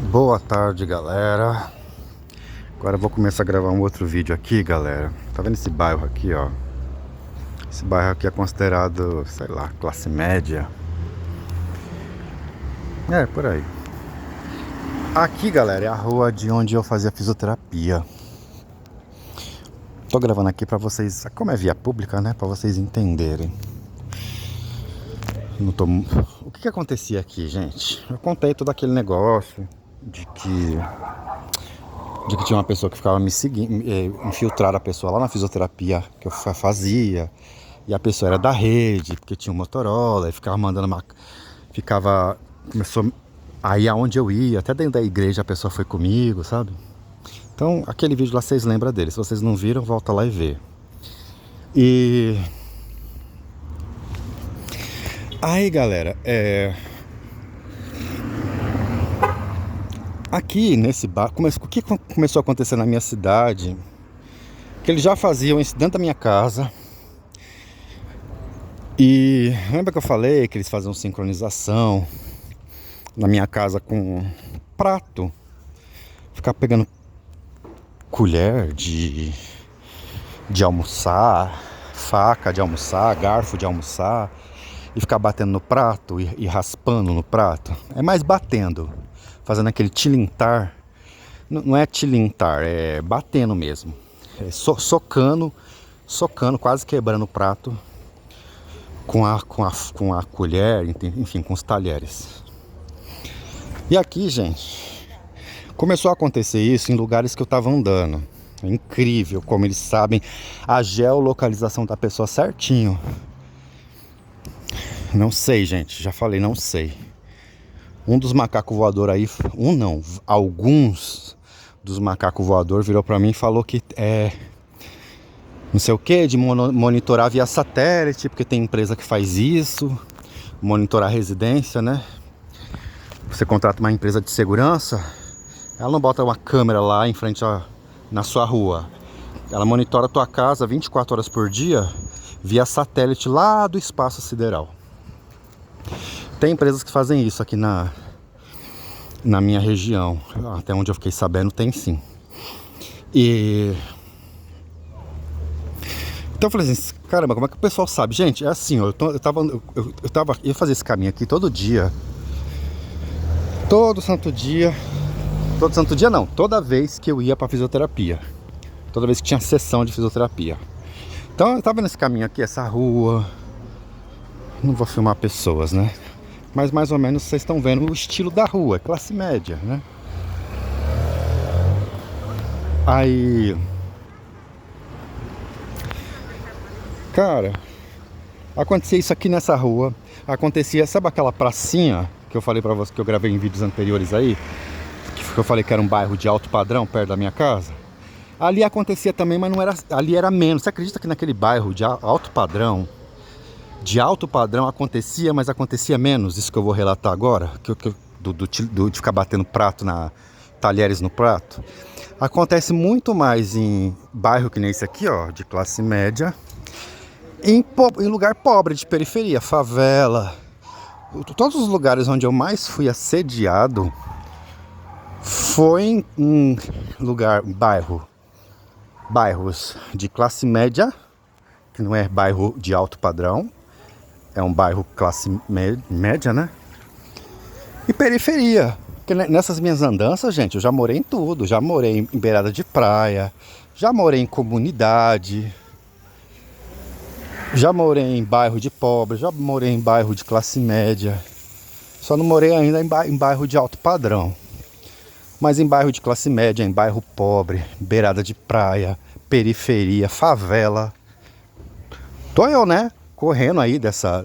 Boa tarde, galera. Agora eu vou começar a gravar um outro vídeo aqui, galera. Tá vendo esse bairro aqui, ó? Esse bairro aqui é considerado, sei lá, classe média. É, por aí. Aqui, galera, é a rua de onde eu fazia fisioterapia. Tô gravando aqui pra vocês, como é via pública, né? Pra vocês entenderem. Não tô... O que acontecia aqui, gente? Eu contei todo aquele negócio de que tinha uma pessoa que ficava me seguindo, infiltrar a pessoa lá na fisioterapia que eu fazia. E a pessoa era da rede, porque tinha um Motorola, e ficava mandando começou a ir aonde eu ia, até dentro da igreja a pessoa foi comigo, sabe? Então, aquele vídeo lá vocês lembram dele. Se vocês não viram, volta lá e vê. E aí, galera, aqui nesse bar, o que começou a acontecer na minha cidade? Que eles já faziam isso dentro da minha casa. E lembra que eu falei que eles faziam sincronização na minha casa com prato? Ficar pegando colher de almoçar, faca de almoçar, garfo de almoçar, e ficar batendo no prato e raspando no prato. É mais batendo, fazendo aquele tilintar. Não é tilintar, é batendo mesmo. É socando, quase quebrando o prato com a colher, enfim, com os talheres. E aqui, gente, começou a acontecer isso em lugares que eu tava andando. É incrível como eles sabem a geolocalização da pessoa certinho. Não sei, gente, já falei, não sei. Um dos macacos voadores aí, alguns dos macacos voadores virou pra mim e falou que não sei o que, de monitorar via satélite, porque tem empresa que faz isso, monitorar a residência, né? Você contrata uma empresa de segurança, ela não bota uma câmera lá em frente na sua rua. Ela monitora a tua casa 24 horas por dia via satélite lá do espaço sideral. Tem empresas que fazem isso aqui na minha região. Até onde eu fiquei sabendo, tem sim. Então eu falei assim, caramba, como é que o pessoal sabe? Gente, é assim, ó, eu ia fazer esse caminho aqui todo dia. Todo santo dia não, toda vez que eu ia pra fisioterapia. Toda vez que tinha sessão de fisioterapia. Então eu tava nesse caminho aqui, essa rua. Não vou filmar pessoas, né? Mas mais ou menos vocês estão vendo o estilo da rua, classe média, né? Aí, cara, acontecia isso aqui nessa rua. Acontecia, sabe aquela pracinha que eu falei pra você, que eu gravei em vídeos anteriores aí, que eu falei que era um bairro de alto padrão perto da minha casa? Ali acontecia também, mas não era, ali era menos. Você acredita que naquele bairro de alto padrão acontecia, mas acontecia menos? Isso que eu vou relatar agora, de ficar batendo talheres no prato. Acontece muito mais em bairro que nem esse aqui, ó, de classe média, em lugar pobre, de periferia, favela. Todos os lugares onde eu mais fui assediado foi em bairros de classe média, que não é bairro de alto padrão, é um bairro classe média, né? E periferia. Porque nessas minhas andanças, gente, eu já morei em tudo. Já morei em beirada de praia, já morei em comunidade, já morei em bairro de pobre, já morei em bairro de classe média. Só não morei ainda em bairro de alto padrão. Mas em bairro de classe média, em bairro pobre, beirada de praia, periferia, favela. Tô eu, né? Correndo aí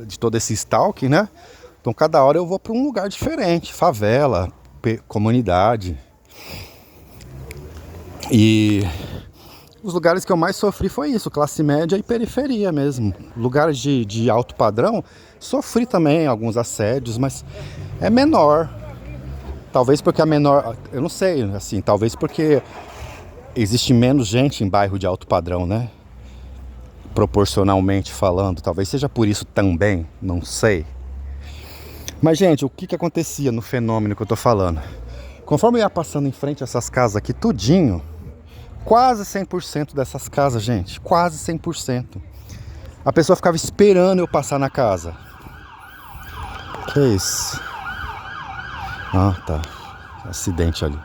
de todo esse stalking, né? Então cada hora eu vou para um lugar diferente. Favela, comunidade. E os lugares que eu mais sofri foi isso, classe média e periferia mesmo. Lugares de alto padrão, sofri também alguns assédios, mas é menor. Talvez porque eu não sei, assim, talvez porque existe menos gente em bairro de alto padrão, né? Proporcionalmente falando, talvez seja por isso também, não sei. Mas, gente, o que acontecia no fenômeno que eu tô falando? Conforme eu ia passando em frente a essas casas aqui, tudinho, quase 100% dessas casas, gente, quase 100%. A pessoa ficava esperando eu passar na casa. Que isso? Ah, tá. Acidente ali.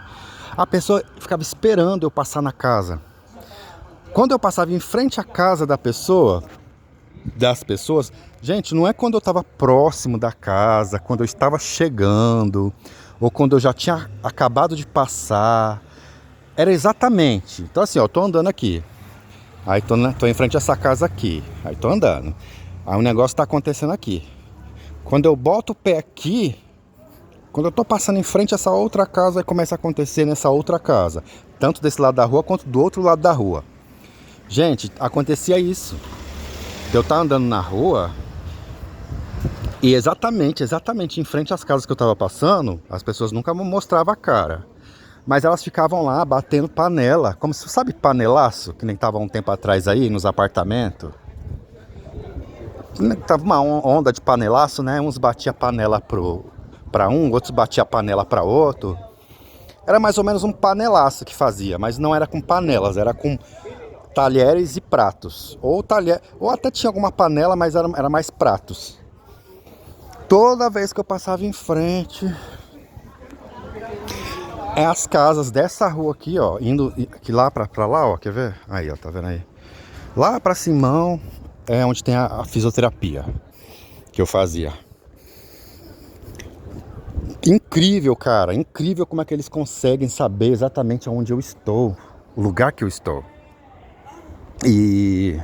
A pessoa ficava esperando eu passar na casa. Quando eu passava em frente à casa das pessoas, gente, não é quando eu estava próximo da casa, quando eu estava chegando, ou quando eu já tinha acabado de passar. Era exatamente. Então assim, ó, tô andando aqui. Aí tô em frente a essa casa aqui. Aí tô andando. Aí o negócio tá acontecendo aqui. Quando eu boto o pé aqui, quando eu tô passando em frente a essa outra casa, aí começa a acontecer nessa outra casa. Tanto desse lado da rua, quanto do outro lado da rua. Gente, acontecia isso. Eu tava andando na rua e exatamente em frente às casas que eu tava passando, as pessoas nunca mostravam a cara. Mas elas ficavam lá batendo panela, como se, sabe, panelaço, que nem tava um tempo atrás aí nos apartamentos. Tava uma onda de panelaço, né? Uns batia panela pra um, outros batia panela pra outro. Era mais ou menos um panelaço que fazia, mas não era com panelas, era com talheres e pratos. Ou até tinha alguma panela, mas era mais pratos. Toda vez que eu passava em frente, as casas dessa rua aqui, ó, indo aqui lá pra lá, ó, quer ver? Aí, ó, tá vendo aí? Lá pra Simão é onde tem a fisioterapia que eu fazia. Incrível, cara, incrível como é que eles conseguem saber exatamente onde eu estou, o lugar que eu estou. E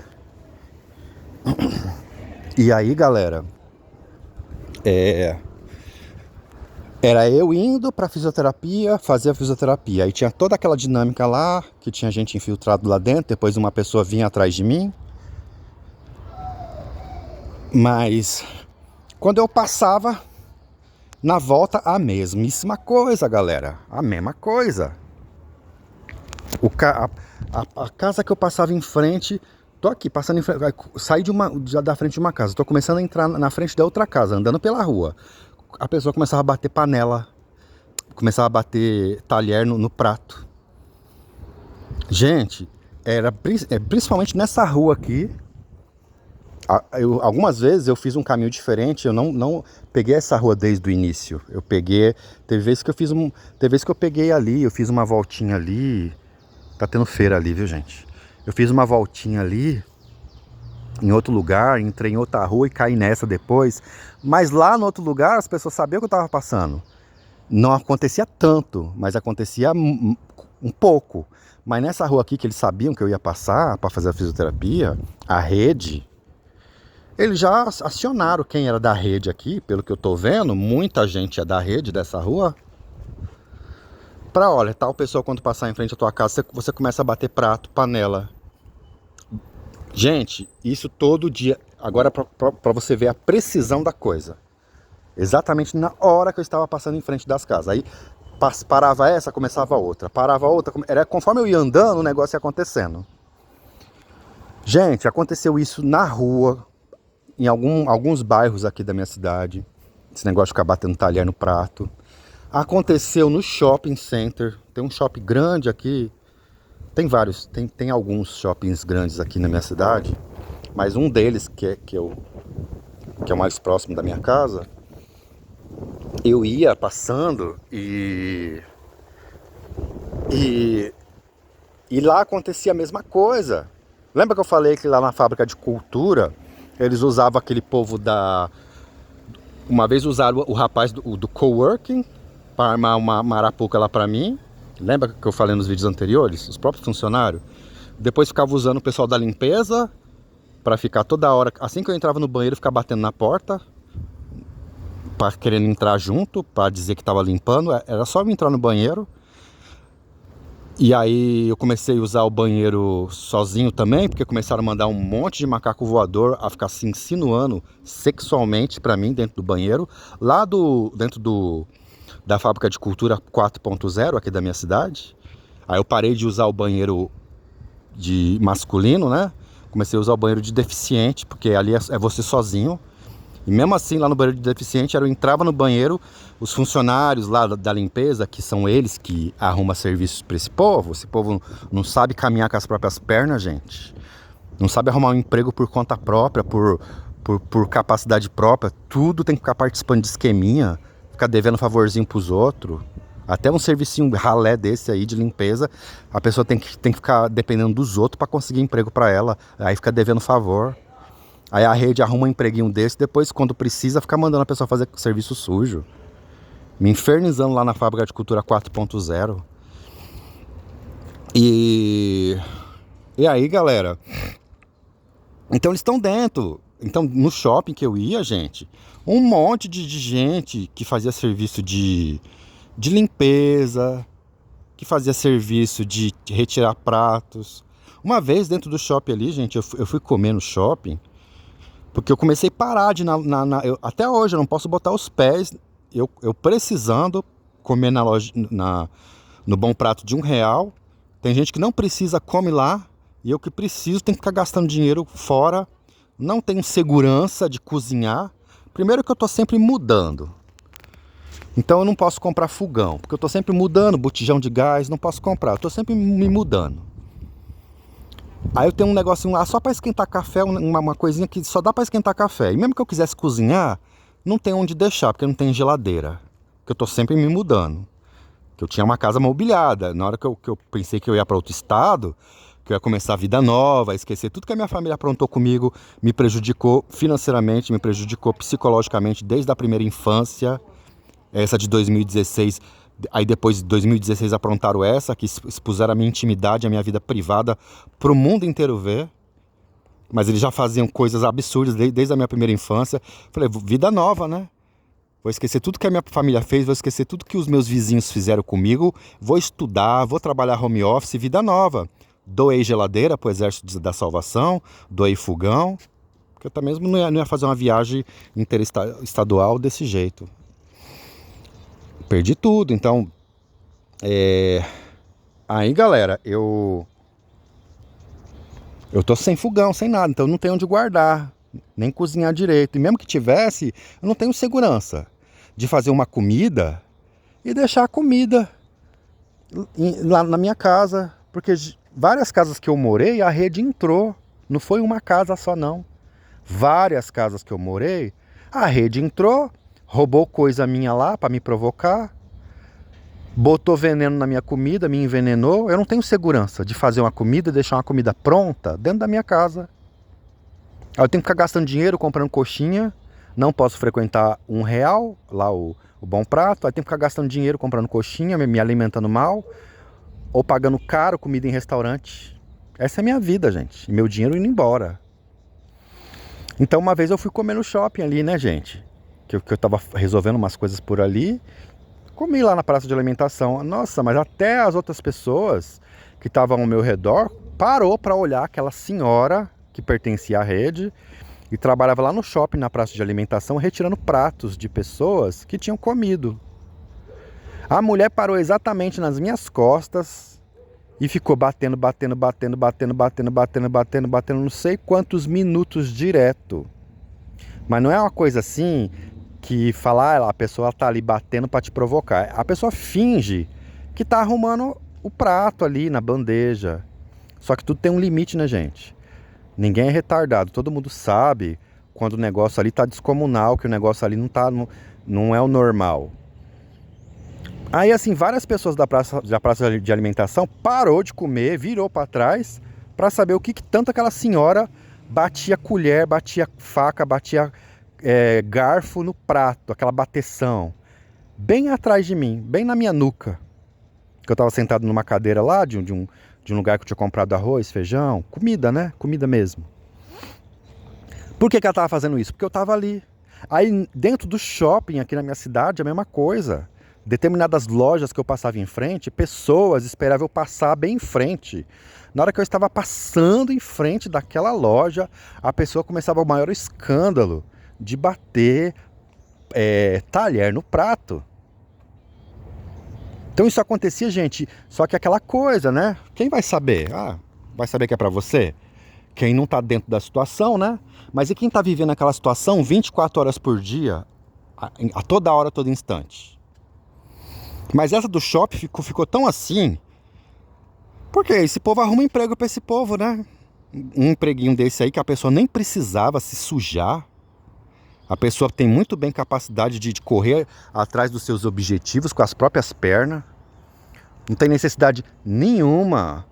aí, galera, era eu indo pra fisioterapia, fazer a fisioterapia. Aí tinha toda aquela dinâmica lá, que tinha gente infiltrado lá dentro, depois uma pessoa vinha atrás de mim. Mas quando eu passava, na volta, a mesmíssima coisa, galera. A mesma coisa. A casa que eu passava em frente, tô aqui passando em frente, saí da frente de uma casa, tô começando a entrar na frente da outra casa, andando pela rua. A pessoa começava a bater panela, começava a bater talher no prato. Gente, principalmente nessa rua aqui. Algumas vezes eu fiz um caminho diferente, eu não peguei essa rua desde o início. Teve vezes que eu peguei ali, eu fiz uma voltinha ali. Tá tendo feira ali, viu, gente? Eu fiz uma voltinha ali, em outro lugar, entrei em outra rua e caí nessa depois. Mas lá no outro lugar as pessoas sabiam que eu tava passando. Não acontecia tanto, mas acontecia um pouco. Mas nessa rua aqui que eles sabiam que eu ia passar para fazer a fisioterapia, a rede, eles já acionaram quem era da rede aqui, pelo que eu tô vendo, muita gente é da rede dessa rua. Olha, tal pessoa quando passar em frente à tua casa, você começa a bater prato, panela. Gente, isso todo dia. Agora pra você ver a precisão da coisa. Exatamente na hora que eu estava passando em frente das casas. Aí parava essa, começava outra. Parava outra. Era conforme eu ia andando, o negócio ia acontecendo. Gente, aconteceu isso na rua, em alguns bairros aqui da minha cidade. Esse negócio de ficar batendo talher no prato. Aconteceu no shopping center. Tem um shopping grande aqui. Tem vários, tem alguns shoppings grandes aqui na minha cidade. Mas um deles, que é o mais próximo da minha casa, eu ia passando e lá acontecia a mesma coisa. Lembra que eu falei que lá na fábrica de cultura eles usavam aquele povo uma vez usaram o rapaz do coworking para armar uma arapuca lá para mim. Lembra que eu falei nos vídeos anteriores? Os próprios funcionários. Depois ficava usando o pessoal da limpeza para ficar toda hora, assim que eu entrava no banheiro, ficar batendo na porta para querendo entrar junto, para dizer que estava limpando. Era só eu entrar no banheiro. E aí eu comecei a usar o banheiro sozinho também, porque começaram a mandar um monte de macaco voador a ficar se insinuando sexualmente para mim dentro do banheiro, lá dentro da fábrica de cultura 4.0 aqui da minha cidade. Aí eu parei de usar o banheiro de masculino, né? Comecei a usar o banheiro de deficiente, porque ali é você sozinho. E mesmo assim, lá no banheiro de deficiente, eu entrava no banheiro, os funcionários lá da limpeza, que são eles que arrumam serviços para esse povo não sabe caminhar com as próprias pernas, gente. Não sabe arrumar um emprego por conta própria, por capacidade própria. Tudo tem que ficar participando de esqueminha, ficar devendo favorzinho pros outros. Até um servicinho ralé desse aí de limpeza, a pessoa tem que ficar dependendo dos outros para conseguir emprego para ela. Aí fica devendo favor. Aí a rede arruma um empreguinho desse, depois quando precisa fica mandando a pessoa fazer serviço sujo. Me infernizando lá na Fábrica de Cultura 4.0. E aí, galera, então eles estão dentro. Então no shopping que eu ia, gente, um monte de gente que fazia serviço de limpeza, que fazia serviço de retirar pratos. Uma vez dentro do shopping ali, gente, eu fui comer no shopping, porque eu comecei a parar de... até hoje eu não posso botar os pés, eu precisando comer na loja, no Bom Prato de R$1. Tem gente que não precisa, come lá, e eu que preciso tenho que ficar gastando dinheiro fora, não tenho segurança de cozinhar. Primeiro que eu tô sempre mudando. Então eu não posso comprar fogão, porque eu tô sempre mudando, botijão de gás, não posso comprar, eu tô sempre me mudando. Aí eu tenho um negocinho lá só para esquentar café, uma coisinha que só dá para esquentar café. E mesmo que eu quisesse cozinhar, não tem onde deixar, porque não tem geladeira. Porque eu tô sempre me mudando. Que eu tinha uma casa mobiliada. Na hora que eu pensei que eu ia para outro estado, que eu ia começar a vida nova, esquecer tudo que a minha família aprontou comigo, me prejudicou financeiramente, me prejudicou psicologicamente desde a primeira infância. Essa de 2016, aí depois de 2016 aprontaram essa, que expuseram a minha intimidade, a minha vida privada pro mundo inteiro ver. Mas eles já faziam coisas absurdas desde a minha primeira infância. Falei, vida nova, né? Vou esquecer tudo que a minha família fez, vou esquecer tudo que os meus vizinhos fizeram comigo, vou estudar, vou trabalhar home office, vida nova. Doei geladeira pro Exército da Salvação, doei fogão, porque eu até mesmo não ia fazer uma viagem interestadual desse jeito. Perdi tudo, então... Aí, galera, eu tô sem fogão, sem nada, então eu não tenho onde guardar, nem cozinhar direito. E mesmo que tivesse, eu não tenho segurança de fazer uma comida e deixar a comida lá na minha casa. Porque várias casas que eu morei, a rede entrou. Não foi uma casa só, não. Várias casas que eu morei, a rede entrou, roubou coisa minha lá para me provocar. Botou veneno na minha comida, me envenenou. Eu não tenho segurança de fazer uma comida, deixar uma comida pronta dentro da minha casa. Aí eu tenho que ficar gastando dinheiro comprando coxinha. Não posso frequentar R$1 lá o Bom Prato. Aí tenho que ficar gastando dinheiro comprando coxinha, me alimentando mal. Ou pagando caro comida em restaurante. Essa é a minha vida, gente. E meu dinheiro indo embora. Então uma vez eu fui comer no shopping ali, né, gente? Que eu tava resolvendo umas coisas por ali. Comi lá na praça de alimentação. Nossa, mas até as outras pessoas que estavam ao meu redor parou para olhar aquela senhora que pertencia à rede e trabalhava lá no shopping, na praça de alimentação, retirando pratos de pessoas que tinham comido. A mulher parou exatamente nas minhas costas e ficou batendo não sei quantos minutos direto. Mas não é uma coisa assim... que falar, a pessoa tá ali batendo para te provocar. A pessoa finge que tá arrumando o prato ali na bandeja. Só que tudo tem um limite, né, gente? Ninguém é retardado. Todo mundo sabe quando o negócio ali tá descomunal, que o negócio ali não é o normal. Aí, assim, várias pessoas da praça de alimentação parou de comer, virou para trás para saber o que tanto aquela senhora batia colher, batia faca, batia... garfo no prato, aquela bateção, bem atrás de mim, bem na minha nuca. Que eu tava sentado numa cadeira lá, de um lugar que eu tinha comprado arroz, feijão, comida, né? Comida mesmo. Por que ela tava fazendo isso? Porque eu tava ali. Aí dentro do shopping aqui na minha cidade, a mesma coisa. Determinadas lojas que eu passava em frente, pessoas esperavam eu passar bem em frente. Na hora que eu estava passando em frente daquela loja, a pessoa começava o maior escândalo de bater talher no prato. Então isso acontecia, gente, só que aquela coisa, né? Quem vai saber? Vai saber que é pra você? Quem não tá dentro da situação, né? Mas e quem tá vivendo aquela situação 24 horas por dia, a toda hora, a todo instante? Mas essa do shopping ficou tão assim, porque esse povo arruma emprego pra esse povo, né? Um empreguinho desse aí que a pessoa nem precisava se sujar. A pessoa tem muito bem capacidade de correr atrás dos seus objetivos com as próprias pernas. Não tem necessidade nenhuma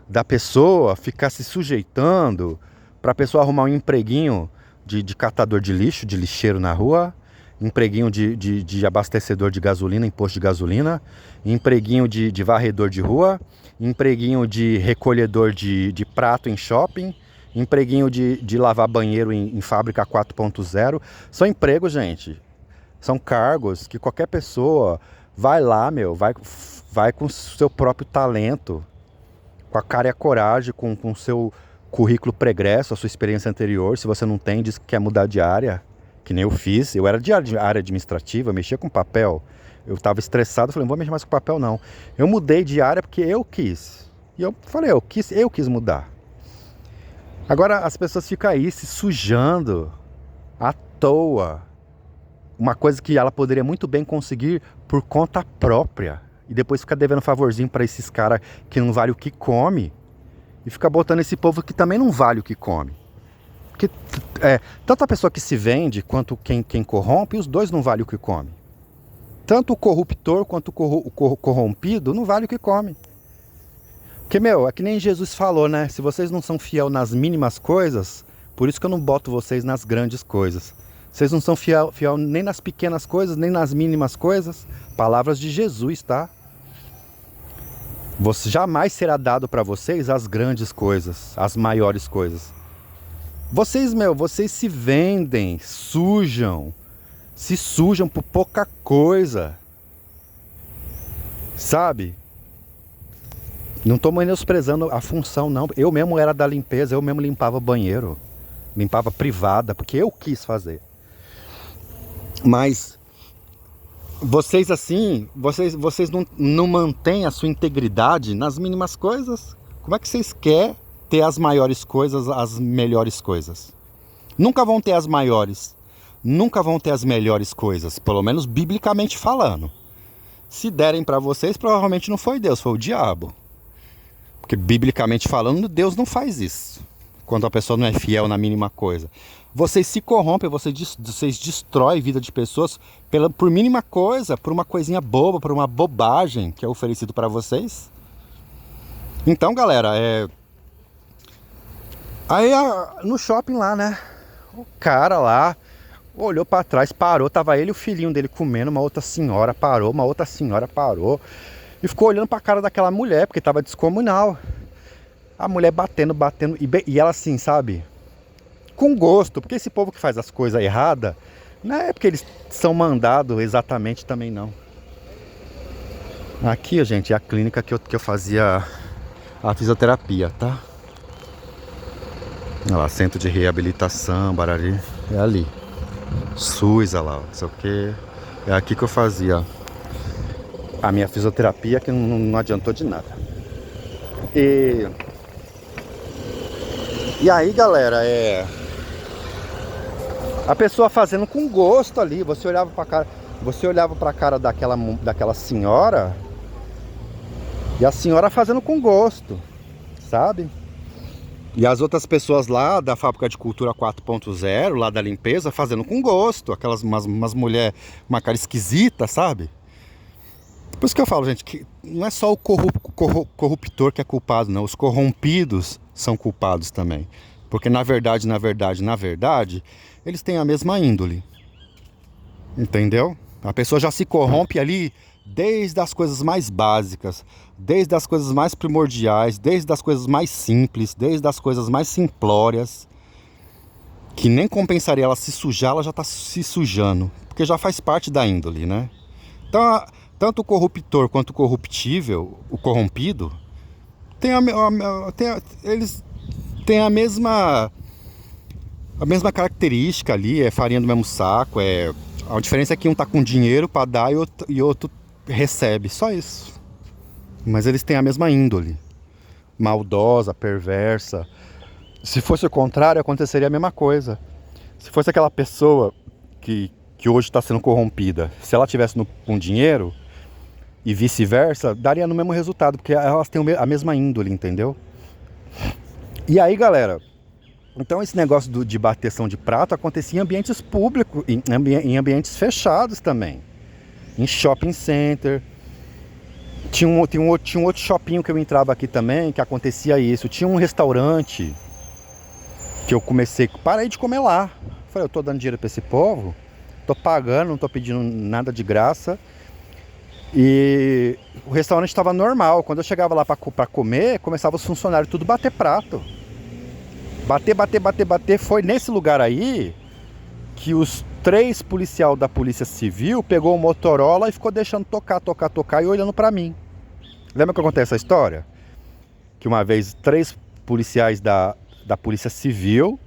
da pessoa ficar se sujeitando para a pessoa arrumar um empreguinho de catador de lixo, de lixeiro na rua, empreguinho de abastecedor de gasolina, em posto de gasolina, empreguinho de varredor de rua, empreguinho de recolhedor de prato em shopping, empreguinho de lavar banheiro em fábrica 4.0. São empregos, gente. São cargos que qualquer pessoa vai lá, vai com o seu próprio talento, com a cara e a coragem, com o seu currículo pregresso, a sua experiência anterior. Se você não tem, diz que quer mudar de área, que nem eu fiz. Eu era de área administrativa, mexia com papel. Eu estava estressado, falei, não vou mexer mais com papel não. Eu mudei de área porque eu quis. E eu falei, eu quis mudar. Agora as pessoas ficam aí se sujando à toa. Uma coisa que ela poderia muito bem conseguir por conta própria. E depois fica devendo favorzinho para esses caras que não vale o que come. E fica botando esse povo que também não vale o que come. Porque tanto a pessoa que se vende quanto quem corrompe, os dois não valem o que come. Tanto o corruptor quanto o corrompido não vale o que come. Porque, é que nem Jesus falou, né? Se vocês não são fiel nas mínimas coisas, por isso que eu não boto vocês nas grandes coisas. Vocês não são fiel nem nas pequenas coisas, nem nas mínimas coisas. Palavras de Jesus, tá? Jamais será dado para vocês as grandes coisas, as maiores coisas. Vocês se vendem, se sujam por pouca coisa. Sabe? Não estou menosprezando a função, não. Eu mesmo era da limpeza, eu mesmo limpava banheiro. Limpava privada, porque eu quis fazer. Mas vocês assim, vocês não mantêm a sua integridade nas mínimas coisas. Como é que vocês querem ter as maiores coisas, as melhores coisas? Nunca vão ter as maiores, nunca vão ter as melhores coisas, pelo menos biblicamente falando. Se derem para vocês, provavelmente não foi Deus, foi o diabo. Porque biblicamente falando, Deus não faz isso. Quando a pessoa não é fiel na mínima coisa. Vocês se corrompem, vocês destroem a vida de pessoas por mínima coisa, por uma coisinha boba, por uma bobagem que é oferecido para vocês. Então, galera, aí no shopping lá, né? O cara lá olhou para trás, parou, tava ele e o filhinho dele comendo, uma outra senhora parou. E ficou olhando pra cara daquela mulher, porque tava descomunal. A mulher batendo, e ela assim, sabe? Com gosto, porque esse povo que faz as coisas erradas, não é porque eles são mandados exatamente também não. Aqui, gente, é a clínica que eu fazia a fisioterapia, tá? Olha lá, centro de reabilitação, Barari, é ali. SUS, olha lá, não sei o que. É aqui que eu fazia a minha fisioterapia, que não adiantou de nada. E aí, galera, a pessoa fazendo com gosto ali. Você olhava pra cara daquela senhora, e a senhora fazendo com gosto, sabe? E as outras pessoas lá da Fábrica de Cultura 4.0, lá da limpeza, fazendo com gosto. Aquelas umas mulheres, uma cara esquisita, sabe? Por isso que eu falo, gente, que não é só o corruptor que é culpado, não. Os corrompidos são culpados também. Porque na verdade, eles têm a mesma índole. Entendeu? A pessoa já se corrompe ali desde as coisas mais básicas, desde as coisas mais primordiais, desde as coisas mais simples, desde as coisas mais simplórias, que nem compensaria ela se sujar, ela já está se sujando, porque já faz parte da índole, né? Então, tanto o corruptor quanto o corruptível, o corrompido, eles têm a mesma característica ali, é farinha do mesmo saco, a diferença é que um tá com dinheiro para dar e outro recebe, só isso. Mas eles têm a mesma índole, maldosa, perversa, Se fosse o contrário, aconteceria a mesma coisa. Se fosse aquela pessoa que hoje está sendo corrompida, se ela tivesse com dinheiro e vice-versa, daria no mesmo resultado, porque elas têm a mesma índole, entendeu? E aí, galera, então esse negócio de bateção de prato acontecia em ambientes públicos, em ambientes fechados também. Em shopping center. Tinha um outro shopping que eu entrava aqui também, que acontecia isso. Tinha um restaurante que eu parei de comer lá. Falei, eu tô dando dinheiro pra esse povo, tô pagando, não tô pedindo nada de graça. E o restaurante estava normal. Quando eu chegava lá pra comer, começava os funcionários tudo bater prato. Bater. Foi nesse lugar aí que os 3 policiais da Polícia Civil pegou o Motorola e ficou deixando tocar e olhando pra mim. Lembra que eu contei essa história? Que uma vez 3 policiais da Polícia Civil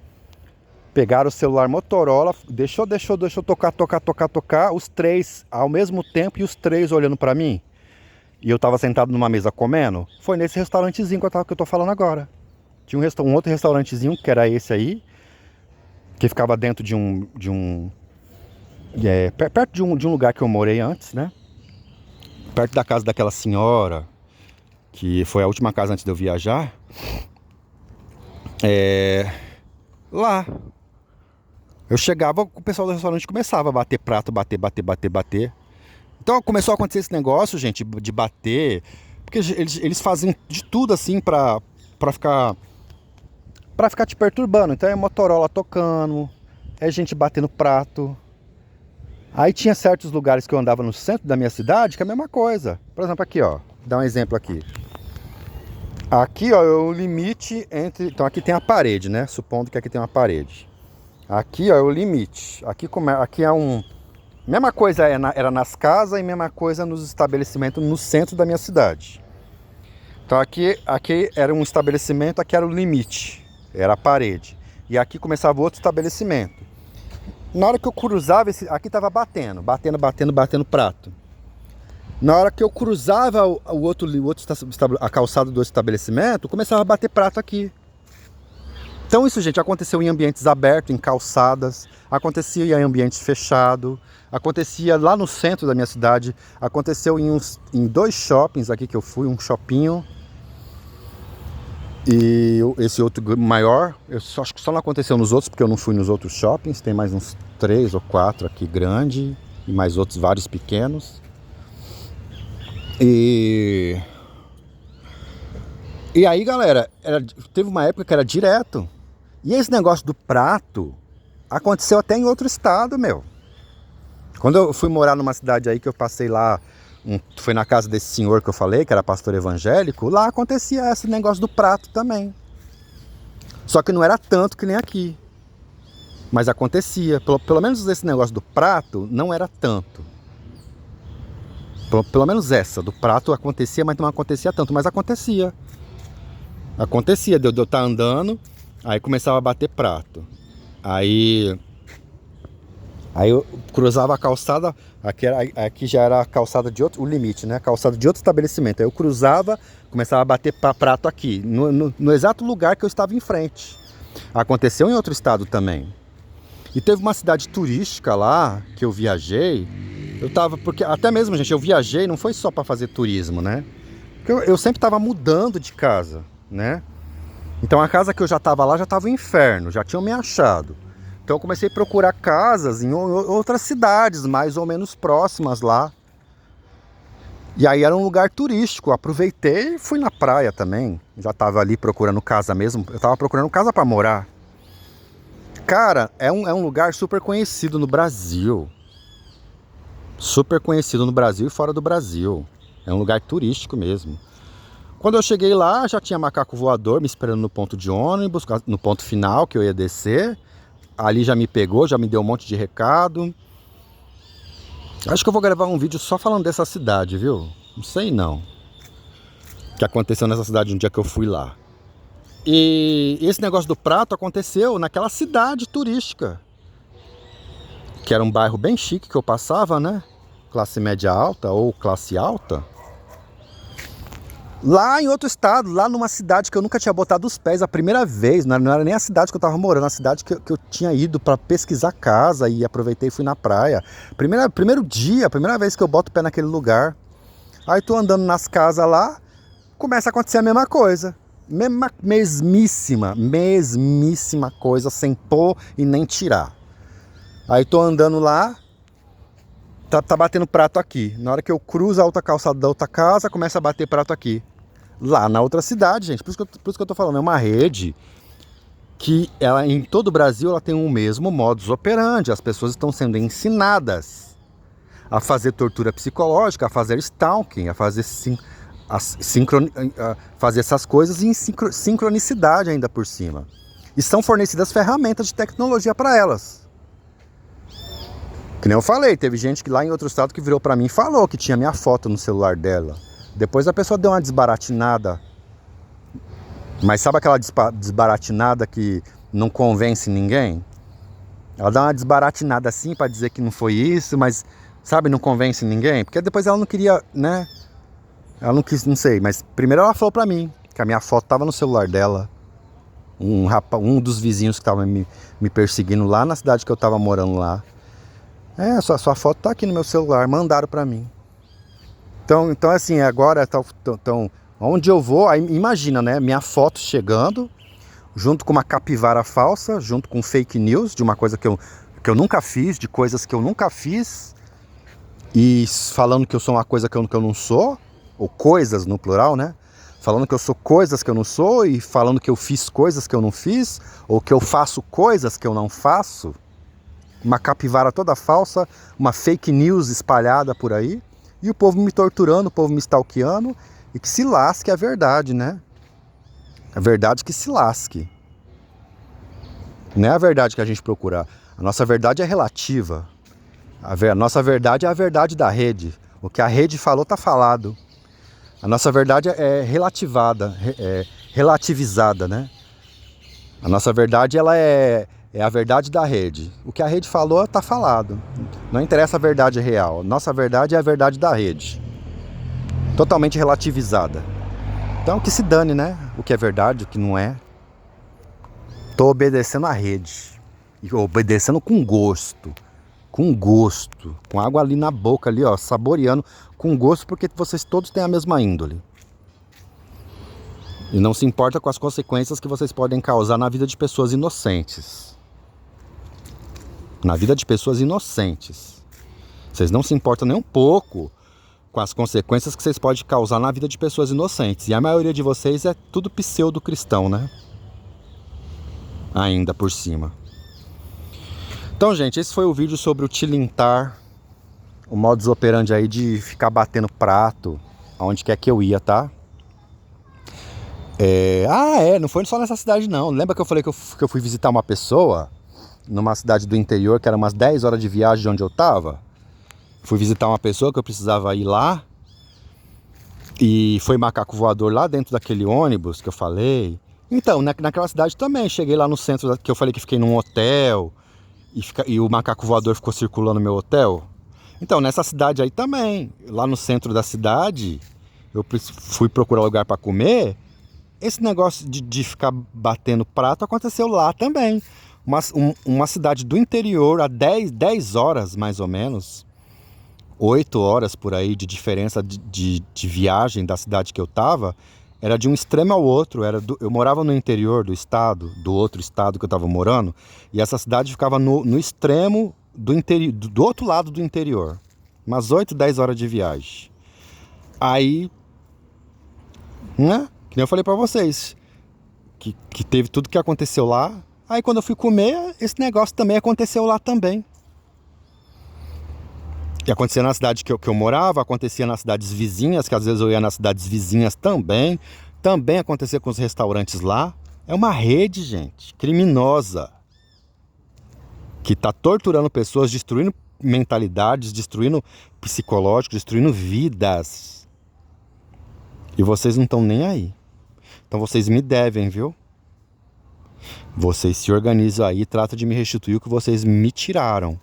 pegaram o celular Motorola, deixou tocar, os 3 ao mesmo tempo e os 3 olhando pra mim. E eu tava sentado numa mesa comendo. Foi nesse restaurantezinho que eu tô falando agora. Tinha um outro restaurantezinho que era esse aí, que ficava dentro perto de um lugar que eu morei antes, né? Perto da casa daquela senhora, que foi a última casa antes de eu viajar. Lá. Eu chegava, o pessoal do restaurante começava a bater prato, bater. Então começou a acontecer esse negócio, gente, de bater. Porque eles fazem de tudo assim pra ficar te perturbando. Então é Motorola tocando, é gente batendo prato. Aí tinha certos lugares que eu andava no centro da minha cidade que é a mesma coisa. Por exemplo, aqui, ó. Vou dar um exemplo aqui. Aqui, ó, é o limite entre... Então aqui tem a parede, né? Supondo que aqui tem uma parede. Aqui, ó, é o limite. Aqui é um... Mesma coisa era nas casas e mesma coisa nos estabelecimentos no centro da minha cidade. Então aqui era um estabelecimento, aqui era o limite. Era a parede. E aqui começava outro estabelecimento. Na hora que eu cruzava, aqui tava batendo prato. Na hora que eu cruzava a calçada do estabelecimento, começava a bater prato aqui. Então isso, gente, aconteceu em ambientes abertos, em calçadas, acontecia em ambientes fechados, acontecia lá no centro da minha cidade, aconteceu em 2 shoppings aqui que eu fui, um shopping e esse outro maior. Acho que só não aconteceu nos outros, porque eu não fui nos outros shoppings. Tem mais uns 3 ou 4 aqui grande e mais outros vários pequenos. E aí, galera, teve uma época que era direto. E esse negócio do prato aconteceu até em outro estado, meu. Quando eu fui morar numa cidade aí que eu passei lá, foi na casa desse senhor que eu falei, que era pastor evangélico, lá acontecia esse negócio do prato também. Só que não era tanto que nem aqui. Mas acontecia. Pelo menos esse negócio do prato não era tanto. Pelo menos essa, do prato acontecia, mas não acontecia tanto. Mas acontecia. Acontecia de eu estar andando, aí começava a bater prato. Aí eu cruzava a calçada, aqui já era a calçada de outro, o limite, né? A calçada de outro estabelecimento. Aí eu cruzava, começava a bater prato aqui, no exato lugar que eu estava em frente. Aconteceu em outro estado também. E teve uma cidade turística lá, que eu viajei. Porque até mesmo, gente, eu viajei, não foi só para fazer turismo, né? Porque eu sempre estava mudando de casa, né? Então a casa que eu já estava lá já estava um inferno, já tinham me achado. Então eu comecei a procurar casas em outras cidades, mais ou menos próximas lá. E aí era um lugar turístico, aproveitei e fui na praia também. Já estava ali procurando casa mesmo, eu estava procurando casa para morar. Cara, é um lugar super conhecido no Brasil. Super conhecido no Brasil e fora do Brasil. É um lugar turístico mesmo. Quando eu cheguei lá, já tinha macaco voador me esperando no ponto de ônibus, no ponto final que eu ia descer. Ali já me pegou, já me deu um monte de recado. Acho que eu vou gravar um vídeo só falando dessa cidade, viu? Não sei não. O que aconteceu nessa cidade no dia que eu fui lá. E esse negócio do prato aconteceu naquela cidade turística. Que era um bairro bem chique que eu passava, né? Classe média alta ou classe alta. Lá em outro estado, lá numa cidade que eu nunca tinha botado os pés a primeira vez, não era nem a cidade que eu tava morando, a cidade que eu tinha ido para pesquisar casa e aproveitei e fui na praia. Primeiro dia, a primeira vez que eu boto o pé naquele lugar. Aí tô andando nas casas lá, começa a acontecer a mesma coisa. Mesmíssima coisa, sem pôr e nem tirar. Aí tô andando lá, tá batendo prato aqui. Na hora que eu cruzo a outra calçada da outra casa, começa a bater prato aqui. Lá na outra cidade, gente. Por isso que eu tô falando, é uma rede que ela, em todo o Brasil, ela tem o mesmo modus operandi. As pessoas estão sendo ensinadas a fazer tortura psicológica, a fazer stalking, a fazer fazer essas coisas em sincronicidade ainda por cima. E são fornecidas ferramentas de tecnologia para elas. Que nem eu falei, teve gente que lá em outro estado que virou para mim e falou que tinha minha foto no celular dela. Depois a pessoa deu uma desbaratinada. Mas sabe aquela desbaratinada que não convence ninguém? Ela dá uma desbaratinada assim para dizer que não foi isso, mas, sabe, não convence ninguém. Porque depois ela não queria, né? Ela não quis, não sei. Mas primeiro ela falou para mim que a minha foto tava no celular dela. Um dos vizinhos que tava me perseguindo lá na cidade que eu tava morando lá. Sua foto tá aqui no meu celular, mandaram para mim. Então assim, agora onde eu vou, aí imagina, né? Minha foto chegando, junto com uma capivara falsa, junto com fake news de uma coisa que eu nunca fiz, de coisas que eu nunca fiz, e falando que eu sou uma coisa que eu não sou, ou coisas no plural, né? Falando que eu sou coisas que eu não sou, e falando que eu fiz coisas que eu não fiz, ou que eu faço coisas que eu não faço. Uma capivara toda falsa, uma fake news espalhada por aí. E o povo me torturando, o povo me stalkeando. E que se lasque a verdade, né? A verdade que se lasque. Não é a verdade que a gente procura. A nossa verdade é relativa. A nossa verdade é a verdade da rede. O que a rede falou tá falado. A nossa verdade é relativizada, né? A nossa verdade ela é a verdade da rede. O que a rede falou tá falado. Não interessa a verdade real. Nossa verdade é a verdade da rede. Totalmente relativizada. Então que se dane, né? O que é verdade, o que não é. Tô obedecendo a rede. E obedecendo com gosto. Com gosto. Com água ali na boca, ali, ó, saboreando. Com gosto, porque vocês todos têm a mesma índole. E não se importa com as consequências que vocês podem causar na vida de pessoas inocentes. Na vida de pessoas inocentes. Vocês não se importam nem um pouco com as consequências que vocês podem causar na vida de pessoas inocentes. E a maioria de vocês é tudo pseudo-cristão, né? Ainda por cima. Então, gente, esse foi o vídeo sobre o tilintar. O modus operandi aí de ficar batendo prato aonde quer que eu ia, tá? Não foi só nessa cidade não. Lembra que eu falei que eu fui visitar uma pessoa numa cidade do interior, que era umas 10 horas de viagem de onde eu tava? Fui visitar uma pessoa que eu precisava ir lá. E foi macaco voador lá dentro daquele ônibus que eu falei. Então, naquela cidade também. Cheguei lá no centro, que eu falei que fiquei num hotel. E o macaco voador ficou circulando no meu hotel. Então, nessa cidade aí também. Lá no centro da cidade, eu fui procurar lugar para comer. Esse negócio de ficar batendo prato aconteceu lá também. Uma cidade do interior, a 10 horas mais ou menos, 8 horas por aí de diferença de viagem da cidade que eu tava, era de um extremo ao outro. Eu morava no interior do estado, do outro estado que eu tava morando, e essa cidade ficava no extremo do interior, do outro lado do interior. Umas 8, 10 horas de viagem. Aí, né? Que nem eu falei pra vocês, que teve tudo que aconteceu lá. Aí quando eu fui comer, esse negócio também aconteceu lá também. E acontecia na cidade que eu morava, acontecia nas cidades vizinhas, que às vezes eu ia nas cidades vizinhas também. Também acontecia com os restaurantes lá. É uma rede, gente, criminosa. Que tá torturando pessoas, destruindo mentalidades, destruindo psicológico, destruindo vidas. E vocês não estão nem aí. Então vocês me devem, viu? Vocês se organizam aí e tratam de me restituir o que vocês me tiraram.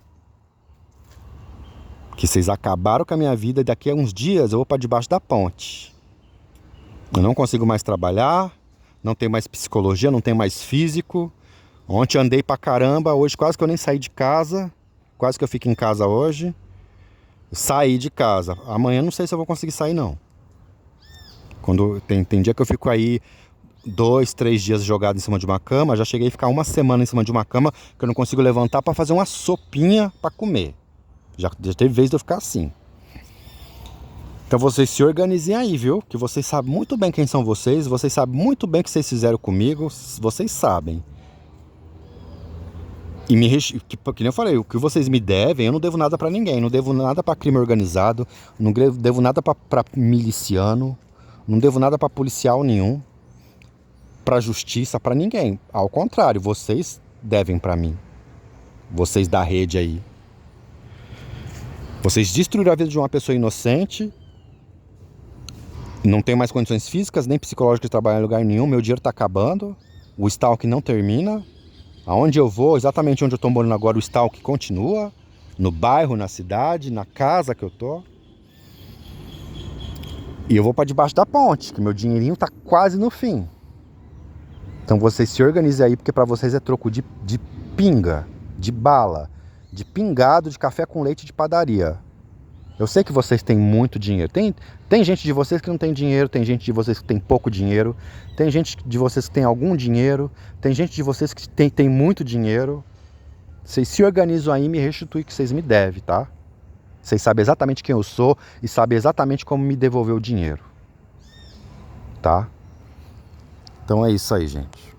Que vocês acabaram com a minha vida e daqui a uns dias eu vou para debaixo da ponte. Eu não consigo mais trabalhar, não tenho mais psicologia, não tenho mais físico. Ontem andei pra caramba, hoje quase que eu nem saí de casa. Quase que eu fico em casa hoje. Saí de casa. Amanhã não sei se eu vou conseguir sair, não. Quando tem dia que eu fico aí 2, 3 dias jogado em cima de uma cama. Já cheguei a ficar uma semana em cima de uma cama que eu não consigo levantar pra fazer uma sopinha pra comer. Já teve vez de eu ficar assim. Então vocês se organizem aí, viu? Que vocês sabem muito bem quem são vocês. Vocês sabem muito bem o que vocês fizeram comigo. Vocês sabem. E que nem eu falei, o que vocês me devem, eu não devo nada pra ninguém. Não devo nada pra crime organizado. Não devo nada pra miliciano. Não devo nada pra policial nenhum. Pra justiça, pra ninguém. Ao contrário, vocês devem pra mim. Vocês da rede aí. Vocês destruíram a vida de uma pessoa inocente. Não tenho mais condições físicas nem psicológicas de trabalhar em lugar nenhum. Meu dinheiro tá acabando. O stalk não termina. Aonde eu vou, exatamente onde eu tô morando agora, o stalk continua. No bairro, na cidade, na casa que eu tô. E eu vou pra debaixo da ponte, que meu dinheirinho tá quase no fim. Então vocês se organizem aí, porque pra vocês é troco de pinga, de bala, de pingado, de café com leite de padaria. Eu sei que vocês têm muito dinheiro. Tem gente de vocês que não tem dinheiro, tem gente de vocês que tem pouco dinheiro, tem gente de vocês que tem algum dinheiro, tem gente de vocês que tem muito dinheiro. Vocês se organizam aí e me restituem o que vocês me devem, tá? Vocês sabem exatamente quem eu sou e sabem exatamente como me devolver o dinheiro. Tá? Então é isso aí, gente.